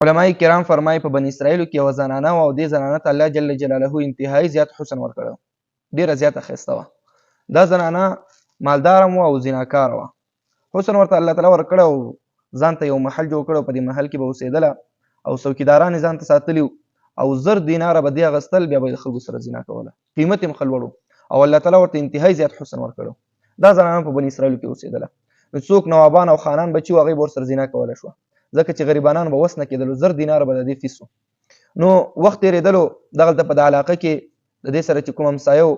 علماء کرام فرمایي په بني اسرائیلو کې یوه زنانه وه او دې زنانه ته الله جل جلاله انتهایي زیات حسن ورکړی و، ډېره زیاته ښایسته وه. دا زنانه مالداره هم وه او زیناکاره وه. حسن ورته الله تعالی ورکړی او ځان ته یو محل جوړ کړی او په دې محل کې به اوسېدله او څوکیداران یې ځان ته ساتلي او 1000 دیناره به دې اخیستل، بیا به یې د خلکو سره زنا کوله، قیمت یې هم ښه لوړ او الله تعالی ورته انتهایي زیات حسن ورکړی. دا زنانه په بني اسرائیلو کې اوسېدله. نو څوک نوابان او خانان بچي وو هغوی به ورسره زنا کولی شوه، ځکه چې غریبانان به وس نه کېدلو، 1000 دیناره به د دې فیس و. نو وخت تېرېدلو دغلته په د علاقه کې د دې سره چې کوم همسایه و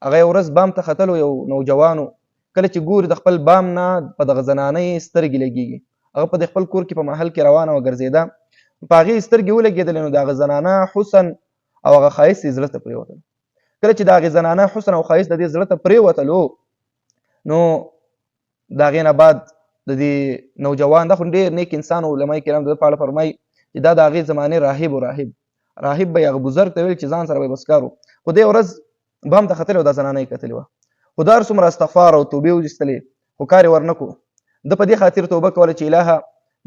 هغه یو ورځ بام ته ختلو، یو نوجوان و. کله چې ګوري د خپل بام نه په دغه زنانه یې سترګې لګېږي، هغه په د خپل کور کې په محل کې روانه وګرځېده، په هغې یې سترګې ولګېدلې، نو د هغه زنانه حسن او هغه ښایست یې زړه ته پرېوتل. کله چې د هغې زنانه حسن او ښایست د دې زړه ته پرېوتلو، نو د هغې نه بعد د دې نوجوان دا خو ډېر نیک انسان و، علماء کرام د ده په اړه فرمایي چې دا د هغې زمانې راهب و. راهب به یې هغه بزرګ ته ویل چې ځان سره به یې بسکار و. خو دې ورځ بام ته ختلې او دا زنانه یې کتلې وه. خو دا هر څومره استغفار او توبې وایستلې خو کار یې ورنه کړو. ده په دې خاطر توبه کوله چې الهه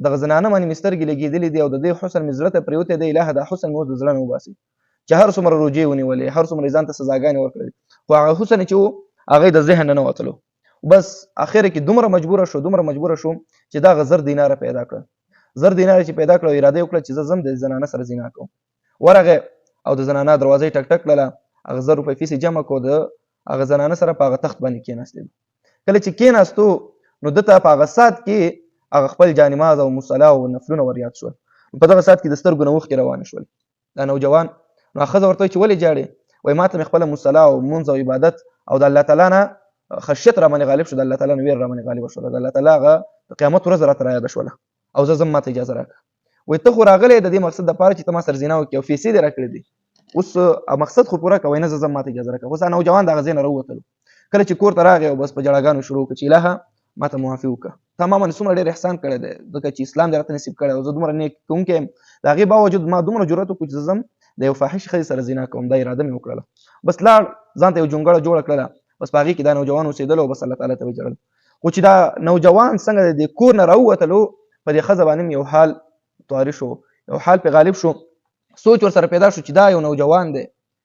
دغه زنانه باندې مې سترګې لګېدلې دي او د دې حسن مې زړه ته پرېوتی دی، الهه دا حسن مې اوس د زړه نه وباسي. چې هر څومره روجې ونیولې، هر څومره یې ځان ته سزاګانې ورکړلې، خو هغه حسن چې و هغه د ذهن نه وتلو. بس اخر کې دومره مجبوره شو چې دا 1000 دیناره پیدا کړل. 1000 دیناره چې پیدا کړل، اراده یې وکړه چې زه ځم د زنانه سره زنا کوم. ورغی او د زنانه دروازه یې ټک ټک کړله، هغه 1000 روپۍ فیس یې جمع کړو، د هغه زنانه سره په هغه تخت باندې کېناستېدو. کله چې کېناستو نو ده ته په هغه ساعت کې هغه خپل جانماز او مصله او نفلونه ور یاد شول. په دغه ساعت کې د سترګو نه اوښکې روانې شول. دا نوجوان نو ښځه ورته وایي چې ولې جاړې؟ وایي ما ته مې خپله مصله او مونځ او عبادت او د الله تعالی نه خشیت را باندې غالب شو، د الله تعالی نه ویر را باندې غالب شوله، د الله تعالی هغه د قیامت ورځ راته رایاده شوله او زه ځم، ما ته اجازه راکړه. وایي ته خو راغلی د دې مقصد دپاره چې ته ما سره زنا وکړې او پیسې دې راکړې دي، اوس مقصد خو پوره کړه. وایي نه زه ځم، ما ته اجازه راکړه. اوس نوجوان د هغه ځای نه راووتلو. کله چې کور ته راغی او بس په ژړاګانو شروع وکړه چې الهه ما ته معافي وکړه، تا ما باندې څومره ډېر احسان کړی دی، ځکه چې اسلام دې راته نصیب کړی او زه دومره نیک کوونکی یم، د هغې باوجود ما دومره جرأت وکړو چې زه ځم د یو فاحشې ښځې سره زنا کوم. دا اراده مې وکړله. بس لاړ ځان ته یو جونګړه جوړه کړله، بس په هغې کې دا نوجوان اوسېدلو او بس الله تعالی ته وژړل. خو چې دا نوجوان څنګه د دې کور نه راووتلو، په دې ښځه باندې یو حال طاري شو، یو حال پې غالب شو. سوچ ورسره پیدا شو چې دا یو نوجوان دی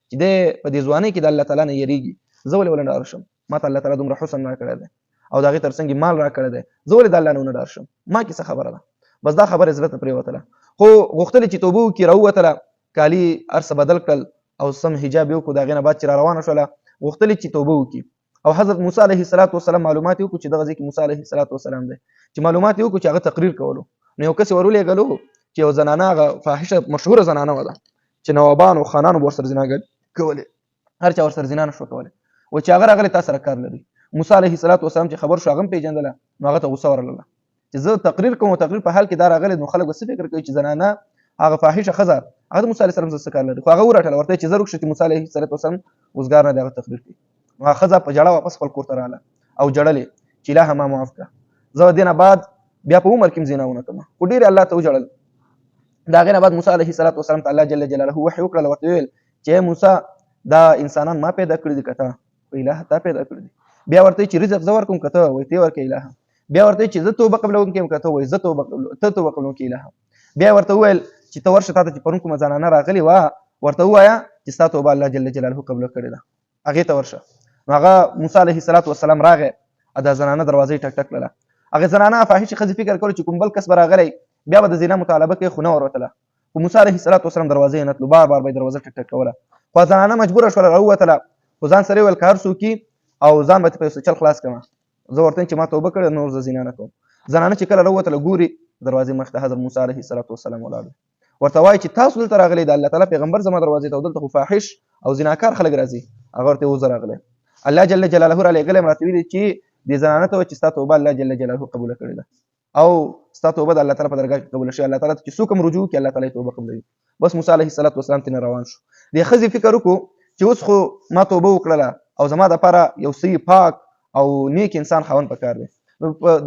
چې دی په دې ځوانۍ کې د الله تعالی نه یېرېږي، زه ولې ونه ډار شم؟ ما ته الله تعالی دومره حسن راکړی دی او د هغې تر څنګ مال راکړی دی، زه ولې د الله نه ونه ډار شم؟ ما کې څه خبره ده؟ بس دا خبره یې زړه ته پرېوتله. خو غوښتل چې توبه وکړي، راووتله، کالي هر څه بدل کړل او سم حجاب یې وکړو. د هغې نه بعد چې را روانه شوله غوښتل چې توبه وکړي او حضرت موسی علیه السلام معلومات یې وکړو چې دغه ځای کې موسی علیه السلام دی. چې معلومات یې وکړو چې هغه تقریر کولو، نو یو کس یې ورولېږلو چې یو زنانه، هغه فاحشه مشهوره زنانه وه ده چې نوابانو او خانانو به ورسره زناګانې کولې، هر چا ورسره زنا نه شوه کولی. وایي چې هغه راغلی تا سره کار لري. موسی علیه السلام چې خبر شو هغه هم پېژندله، نو هغه ته غوسه ورغله چې زه تقریر کوم او تقریر په حال کې دا راغلی، نو خلک به څه فکر کوي چې زنانه هغه فاحشه ښځه هغه د موسی علیه السلام سره څه کار لري. خو هغه ورټله، ورته چې زه روږ شه چې موسی علیه السلام وزګار نه دی هغه تقریر کوي. نو هغه ښځه په ژړا واپس خپل کور ته راغله او ژړلې چې الهه ما معاف کړه، زه د دې نه بعد بیا په عمر کې هم زنا ونه کړم. خو ډېرې الله ته وژړل. د هغې نه بعد موسی علیه السلام ته الله جل جلاله وحی وکړل، ورته ویل چې موسی دا انسانان ما پیدا کړي دي که ته؟ وایي الهه تا پیدا کړي دي. بیا ورته چې رزق زه ورکوم که ته؟ وایي ته یې ورکړې الهه. بیا ورته چې زه توبه قبلوونکی یم که ته؟ وایي ته توبه قبلوونکی الهه. بیا ورته وویل چې ته ورشه، تا ته چې پرون کومه زنانه راغلې وه ورته ووایه چې ستا توبه الله جل جلاله قبوله کړې ده، هغې ته ورشه. نو هغه موسی علیه السلام راغی، د زنانه دروازه یې ټک ټک کړله. هغې زنانه فاحشې ښځې فکر کولو چې کوم بل کس به راغلی بیا به د زنا مطالبه کوي، خو نه وروتله. خو موسی علیه السلام دروازه یې نه تلو، بار بار به یې دروازه ټک ټک کوله. خو زنانه مجبوره شوله راووتله، خو ځان سره یې ویل که هر څوک او ځان به په یو څه چل خلاص کړمه، زه ورته چې ما توبه کړې نور زه زنا نه کوم. زنانه چې کله راووتله ګوري دروازې مخې ته حضرت موسی علیه السلام ولاړ دی. ورته وایي چې تاسو دلته راغلئ، د الله تعالی پیغمبر زما دروازې ته، او دلته خو فاحش او زناکار خلک راځي. هغه ورته وایي زه راغلی، الله جل جلاله رالیږلی یم، راته ویلي چې دې زنانه ته وایي چې ستا توبه الله جل جلاله قبوله کړې ده او ستا توبه د الله تعالی په درګاه کې قبوله شوې. الله تعالی ته چې څوک هم رجوع وکړي الله تعالی توبه قبلوي. بس موسی علیه السلام ترې روان شو. دې ښځې فکر وکړو چې اوس خو ما توبه وکړله او زما دپاره یو صحیح پاک او نیک انسان خاوند پکار دی.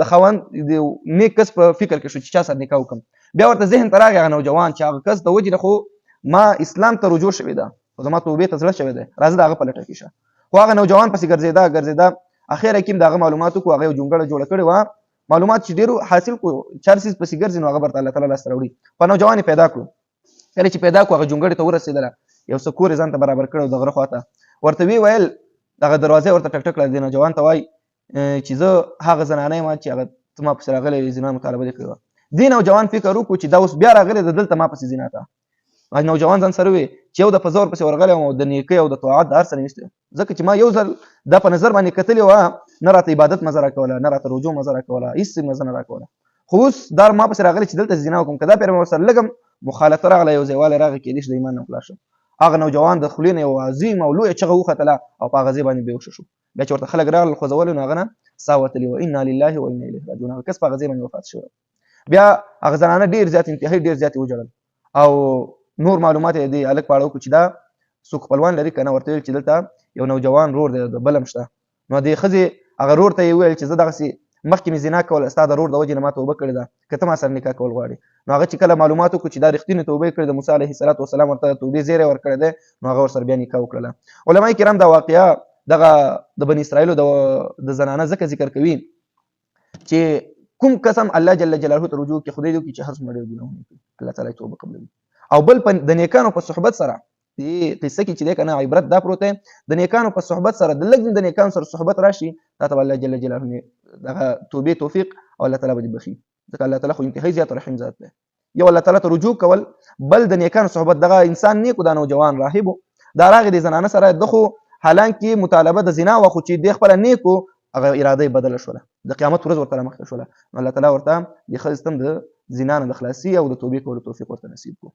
د خاوند د نیک کس په فکر کې شو چې چا سره نکاح وکړم. بیا ورته ذهن ته راغی هغه نوجوان چې هغه کس د وجې نه خو ما اسلام ته رجوع شوې ده او زما توبې ته زړه شوی دی، راځه د هغه په لټه کې شه. خو هغه نوجوان پسې ګرځېده اخر کې د هغه معلومات وکړو، هغه یو جونګړه جوړه کړې وه، معلومات چې ډیرو حاصل کو چارسیز پسې ګرځي نو هغه برته الله تعالی لاس راوړي په نوجوان پیدا کړو کله چې پیدا کو هغه جونګړې ته ورسېدله یو څه کور ځان ته برابر کړو د غره خواته ورته ویل دغه دروازه ورته ټک ټک کړه د نوجوان ته وای چې زه هغه زنانه یم چې هغه ته ما پسې راغلی زنا مطالبه دې کړې دې نوجوان فکر وکړو چې دا اوس بیا راغلی د دلته ما پسې زنا ته نوجوان ځان سره وي چې یو د په زور پسې ورغلی او د نیکۍ او د طاعت د هر څه نه ویستی ځکه چې ما یو ځل دا په نظر باندې کتلې وه نه راته عبادت مزه راکوله نه راته رجوع مزه راکوله هېڅ مزه نه راکوله خو اوس دا ما پسې راغلی چې دلته زنا وکړم که دا پرې مې ورسره لږ مخالطه راغله یو ځایوالی راغی کېدای شي د ایمان نه خلاص شم هغه نوجوان د خولې نه یو عظیم او لویه چغه وختله او په هغه ځای باندې بېهوشه شو بیا چې ورته خلک راغلل خوځولو نو هغه نه ساه وتلې وه انا لله و انا الیه راجعون هغه کس په هغه ځای باندې وفات شوی بیا هغه زنانه ډېر زیات انتهایي ډېر زیات یې وژړل او نور معلومات یې د هلک په اړه وکړو چې دا څوک خپلوان لري که نه ورته ویل چې دلته یو نوجوان رور دی د بل هم شته نو دې ښځې هغه رور ته یې وویل چې زه دغسې مخکې مې زنا کوله ستا د رور د وجې نه ما توبه کړې ده که ته ما سره نکاح کول غواړې نو هغه چې کله معلومات وکړو چې دا رښتینې توبه یې کړې د موسی علیه السلام ورته توبې زیری ورکړی دی نو هغه ورسره بیا نکاح وکړله علما کرام دا واقعه دغه د بني اسرائیلو د زنانه ځکه ذکر کوي چې کوم قسم الله جل جلاله ته رجوع کوي خدای دې وکړي چې هر څومره ډېر ګناهونه کوي الله تعالی توبه قبلوي او بل د نیکانو په صحبت سره دې قصه کې چې دی که نه عبرت دا پروت دی د نیکانو په صحبت سره د لږ د نیکانو سره صحبت راشي تا ته به الله جل جلاله دغه توبې توفیق او الله تعالی به دې بخي ځکه الله تعالی خو انتهایي زیات رحیم ذات دی یو الله تعالی ته رجوع کول بل د نیکانو صحبت دغه انسان نیکو دا نوجوان راهب دا راغی د زنانه سره د خو حالانکه مطالبه د زنا وه خو چې دی خپله نیکو هغه اراده یې بدله شوله د قیامت ورځ ورته رامخته شوله نو الله تعالی ورته د ښځې ستم د زنا نه د خلاصي او د توبې کولو توفیق ورته نصیب کړو